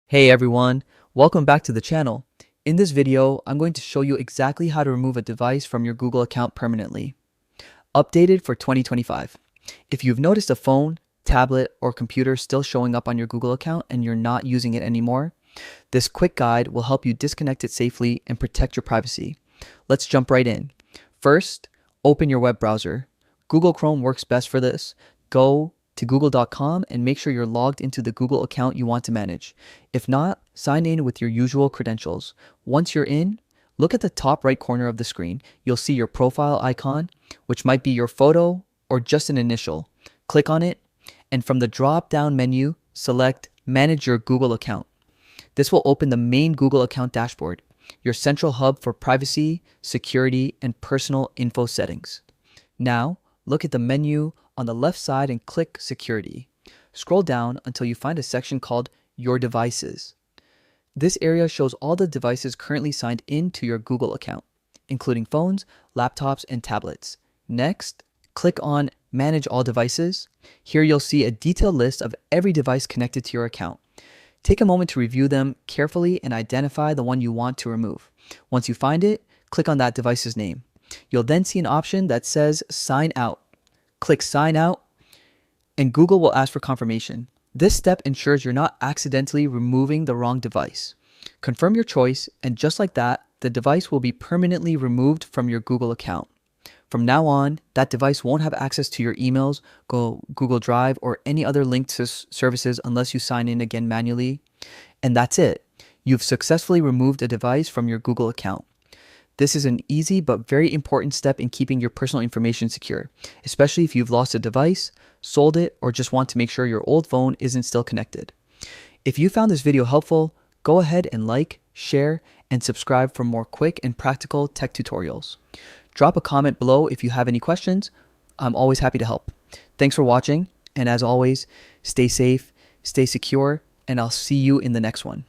Hey everyone, welcome back to the channel. In this video, I'm going to show you exactly how to remove a device from your Google account permanently. Updated for 2025. If you've noticed a phone, tablet, or computer still showing up on your Google account and you're not using it anymore, this quick guide will help you disconnect it safely and protect your privacy. Let's jump right in. First, open your web browser. Google Chrome works best for this. Go to google.com and make sure you're logged into the Google account you want to manage. If not, sign in with your usual credentials. Once you're in, look at the top right corner of the screen. You'll see your profile icon, which might be your photo or just an initial. Click on it, and from the drop-down menu, select Manage Your Google Account. This will open the main Google account dashboard, your central hub for privacy, security, and personal info settings. Now, look at the menu on the left side and click Security. Scroll down until you find a section called Your Devices. This area shows all the devices currently signed in to your Google account, including phones, laptops, and tablets. Next, click on Manage All Devices. Here you'll see a detailed list of every device connected to your account. Take a moment to review them carefully and identify the one you want to remove. Once you find it, click on that device's name. You'll then see an option that says Sign Out. Click Sign Out, and Google will ask for confirmation. This step ensures you're not accidentally removing the wrong device. Confirm your choice, and just like that, the device will be permanently removed from your Google account. From now on, that device won't have access to your emails, Google Drive, or any other linked services unless you sign in again manually. And that's it. You've successfully removed a device from your Google account. This is an easy but very important step in keeping your personal information secure, especially if you've lost a device, sold it, or just want to make sure your old phone isn't still connected. If you found this video helpful, go ahead and like, share, and subscribe for more quick and practical tech tutorials. Drop a comment below if you have any questions. I'm always happy to help. Thanks for watching, and as always, stay safe, stay secure, and I'll see you in the next one.